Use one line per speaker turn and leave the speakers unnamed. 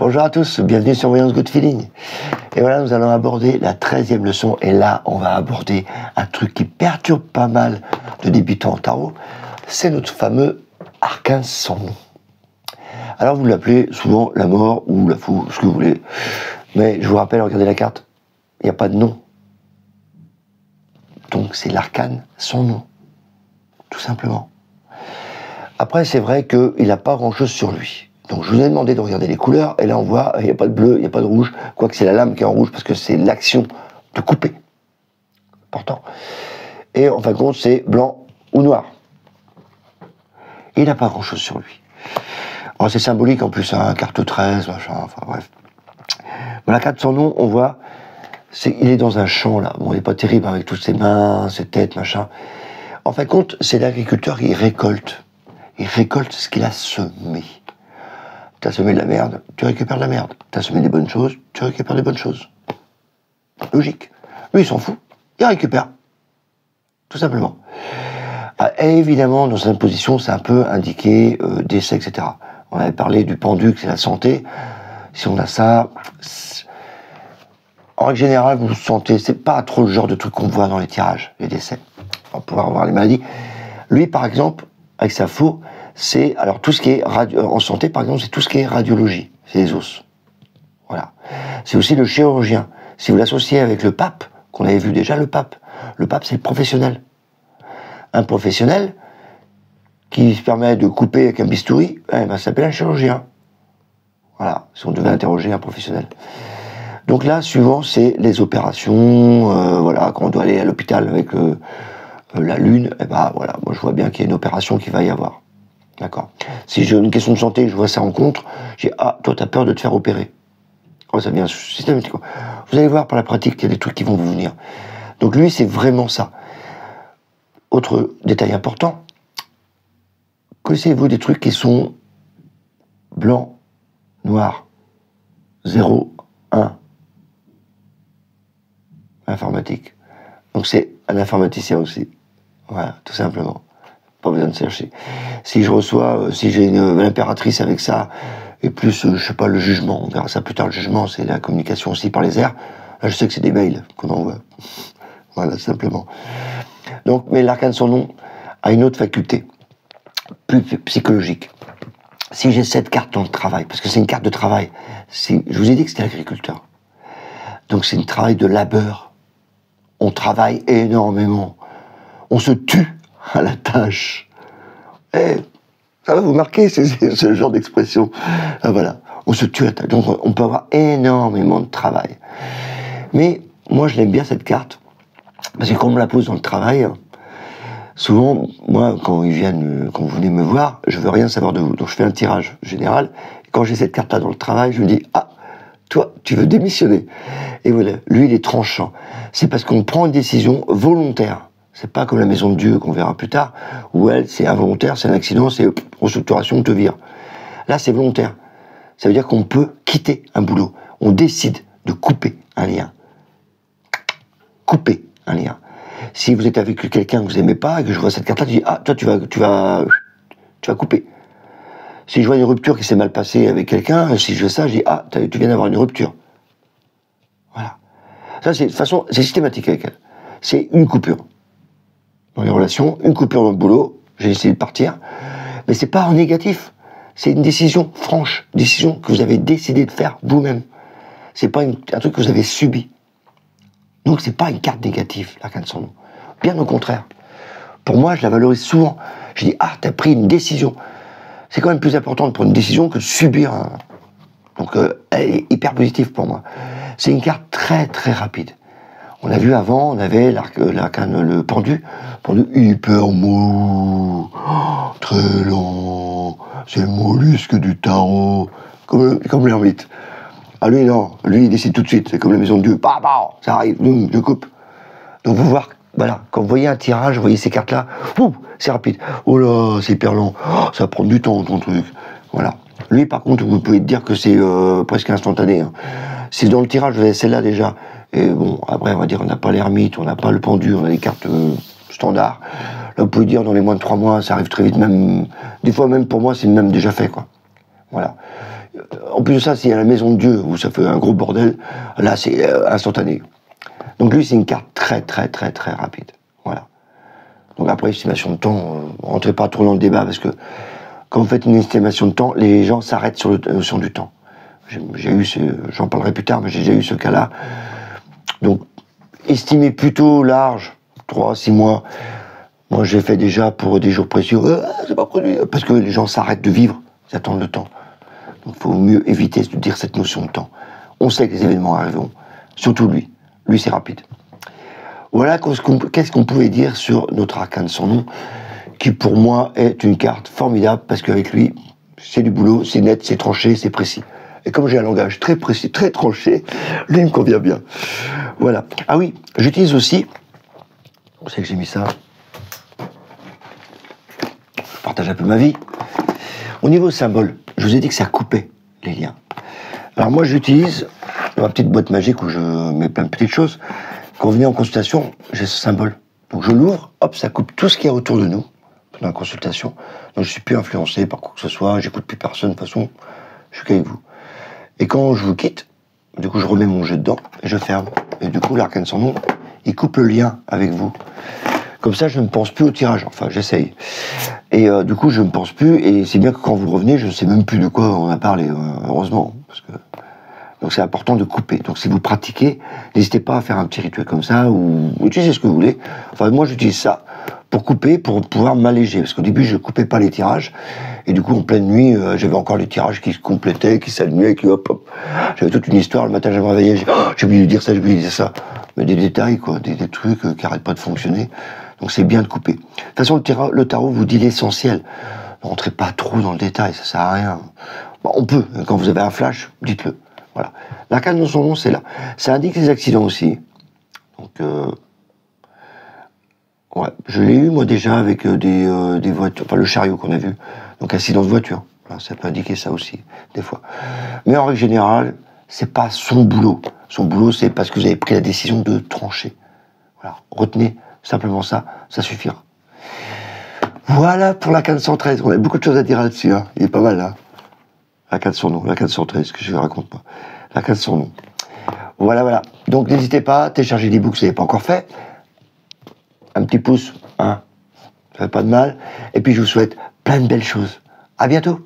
Bonjour à tous, bienvenue sur Voyance Good Feeling. Et voilà, nous allons aborder la 13e leçon. Et là, on va aborder un truc qui perturbe pas mal de débutants en tarot. C'est notre fameux arcane sans nom. Alors, vous l'appelez souvent la mort ou la fou, ce que vous voulez. Mais je vous rappelle, regardez la carte, il n'y a pas de nom. Donc, c'est l'arcane sans nom. Tout simplement. Après, c'est vrai qu'il n'a pas grand-chose sur lui. Donc je vous ai demandé de regarder les couleurs, et là on voit, il n'y a pas de bleu, il n'y a pas de rouge, quoique c'est la lame qui est en rouge, parce que c'est l'action de couper. Important. Et en fin de compte, c'est blanc ou noir. Il n'a pas grand-chose sur lui. Alors c'est symbolique en plus, hein, carte 13, machin, enfin bref. Bon, la carte sans nom, on voit, il est dans un champ là, bon il n'est pas terrible avec toutes ses mains, ses têtes, machin. En fin de compte, c'est l'agriculteur qui récolte. Il récolte ce qu'il a semé. Tu as semé de la merde, tu récupères de la merde. Tu as semé des bonnes choses, tu récupères des bonnes choses. Logique. Lui, il s'en fout. Il récupère. Tout simplement. Et évidemment, dans cette position, c'est un peu indiqué décès, etc. On avait parlé du pendu, que c'est la santé. Si on a ça, en règle générale, vous sentez, c'est pas trop le genre de truc qu'on voit dans les tirages, les décès. On va pouvoir voir les maladies. Lui, par exemple, avec sa faux, c'est, alors tout ce qui est en santé par exemple, c'est tout ce qui est radiologie, c'est les os. Voilà. C'est aussi le chirurgien. Si vous l'associez avec le pape, qu'on avait vu déjà, le pape c'est le professionnel. Un professionnel qui se permet de couper avec un bistouri, ça s'appelle un chirurgien. Voilà, si on devait interroger un professionnel. Donc là, suivant, c'est les opérations, voilà, quand on doit aller à l'hôpital avec la lune, voilà, moi je vois bien qu'il y a une opération qui va y avoir. D'accord. Si j'ai une question de santé, je vois sa rencontre, j'ai toi t'as peur de te faire opérer. Oh, ça vient systématiquement. Vous allez voir par la pratique qu'il y a des trucs qui vont vous venir. Donc lui, c'est vraiment ça. Autre détail important, connaissez-vous des trucs qui sont blanc, noir, 0, 1, informatique. Donc c'est un informaticien aussi. Voilà, tout simplement. Pas besoin de chercher. Si je reçois, si j'ai l'impératrice avec ça, et plus, je sais pas, le jugement, on verra ça plus tard, le jugement, c'est la communication aussi par les airs. Là, je sais que c'est des mails qu'on envoie. Voilà, simplement. Donc, mais l'arcane sans nom a une autre faculté, plus psychologique. Si j'ai cette carte dans le travail, parce que c'est une carte de travail, je vous ai dit que c'était l'agriculteur. Donc c'est un travail de labeur. On travaille énormément. On se tue à la tâche. Ça va vous marquer, c'est ce genre d'expression. Voilà, on se tue à la tâche. Donc on peut avoir énormément de travail. Mais moi, je l'aime bien cette carte, parce que quand on me la pose dans le travail, souvent, moi, quand vous venez me voir, je veux rien savoir de vous. Donc je fais un tirage général. Et quand j'ai cette carte-là dans le travail, je me dis, toi, tu veux démissionner. Et voilà, lui, il est tranchant. C'est parce qu'on prend une décision volontaire. C'est pas comme la maison de Dieu qu'on verra plus tard, où elle, c'est involontaire, c'est un accident, c'est restructuration, on te vire. Là, c'est volontaire. Ça veut dire qu'on peut quitter un boulot. On décide de couper un lien. Couper un lien. Si vous êtes avec quelqu'un que vous n'aimez pas, et que je vois cette carte-là, je dis, toi, tu vas couper. Si je vois une rupture qui s'est mal passée avec quelqu'un, si je fais ça, je dis, tu viens d'avoir une rupture. Voilà. Ça, de toute façon, c'est systématique avec elle. C'est une coupure. Dans les relations, une coupure dans le boulot, j'ai essayé de partir, mais c'est pas en négatif, c'est une décision franche, décision que vous avez décidé de faire vous-même. C'est pas un truc que vous avez subi. Donc c'est pas une carte négative, l'arcane sans nom. Bien au contraire. Pour moi, je la valorise souvent. Je dis, t'as pris une décision. C'est quand même plus important de prendre une décision que de subir un... Donc elle est hyper positive pour moi. C'est une carte très très rapide. On a vu avant, on avait le pendu hyper mou, très lent, c'est le mollusque du tarot, comme l'ermite. Lui non, lui il décide tout de suite, c'est comme la maison de Dieu, ça arrive, je coupe. Donc vous voir, voilà, quand vous voyez un tirage, vous voyez ces cartes-là, c'est rapide. Oh là, c'est hyper lent, ça va prendre du temps ton truc, voilà. Lui par contre, vous pouvez dire que c'est presque instantané. Hein. Si dans le tirage vous avez celle-là déjà, et bon, après on va dire on n'a pas l'ermite, on n'a pas le pendu, on a des cartes standards. Là vous pouvez dire dans les moins de 3 mois, ça arrive très vite, même des fois même pour moi c'est même déjà fait quoi. Voilà. En plus de ça, s'il y a la maison de Dieu, où ça fait un gros bordel, là, c'est instantané. Donc lui, c'est une carte très, très, très, très rapide. Voilà. Donc après, estimation de temps, rentrez pas trop dans le débat, parce que quand vous faites une estimation de temps, les gens s'arrêtent sur la notion du temps. J'ai eu, j'en parlerai plus tard, mais j'ai déjà eu ce cas-là. Donc, estimez plutôt large, 3-6 mois. Moi, j'ai fait déjà pour des jours précieux, c'est pas produit, parce que les gens s'arrêtent de vivre, ils attendent le temps. Donc, il faut mieux éviter de dire cette notion de temps. On sait que les événements arriveront, surtout lui. Lui, c'est rapide. Voilà qu'est-ce qu'on pouvait dire sur notre arcane sans nom, qui pour moi est une carte formidable, parce qu'avec lui, c'est du boulot, c'est net, c'est tranché, c'est précis. Et comme j'ai un langage très précis, très tranché, lui, il me convient bien. Voilà. Ah oui, j'utilise aussi, on sait que j'ai mis ça, je partage un peu ma vie. Au niveau symbole, je vous ai dit que ça coupait les liens. Alors moi, j'utilise ma petite boîte magique où je mets plein de petites choses. Quand vous venez en consultation, j'ai ce symbole. Donc je l'ouvre, hop, ça coupe tout ce qu'il y a autour de nous pendant la consultation. Donc je suis plus influencé par quoi que ce soit, j'écoute plus personne, de toute façon, je suis qu'avec vous. Et quand je vous quitte, du coup je remets mon jet dedans et je ferme. Et du coup l'arcane sans nom, il coupe le lien avec vous. Comme ça je ne pense plus au tirage, enfin j'essaye. Et du coup je ne pense plus, et c'est bien que quand vous revenez, je ne sais même plus de quoi on a parlé, heureusement. Parce que... Donc c'est important de couper. Donc si vous pratiquez, n'hésitez pas à faire un petit rituel comme ça, ou utilisez ce que vous voulez. Enfin moi j'utilise ça pour couper, pour pouvoir m'alléger. Parce qu'au début je coupais pas les tirages, et du coup en pleine nuit, j'avais encore les tirages qui se complétaient, qui s'allumaient, qui hop hop. J'avais toute une histoire, le matin je me réveillais, j'ai oublié de dire ça, j'ai oublié de dire ça. Mais des détails quoi, des trucs qui arrêtent pas de fonctionner. Donc c'est bien de couper. De toute façon le tarot vous dit l'essentiel. Ne rentrez pas trop dans le détail, ça sert à rien. Bon, on peut, quand vous avez un flash, dites-le. Voilà. L'arcane de son nom, c'est là. Ça indique les accidents aussi. Donc, ouais, je l'ai eu moi déjà avec des voitures, enfin le chariot qu'on a vu. Donc accident de voiture. Voilà, ça peut indiquer ça aussi, des fois. Mais en règle générale, c'est pas son boulot. Son boulot, c'est parce que vous avez pris la décision de trancher. Voilà. Retenez simplement ça, ça suffira. Voilà pour l'arcane 113. On a beaucoup de choses à dire là-dessus. Hein. Il est pas mal là. L'arcane sans nom, l'arcane 113, que je ne raconte pas. L'arcane sans nom. Voilà, voilà. Donc n'hésitez pas, téléchargez l'ebook si vous n'avez pas encore fait. Un petit pouce, hein, ça fait pas de mal. Et puis je vous souhaite plein de belles choses. À bientôt.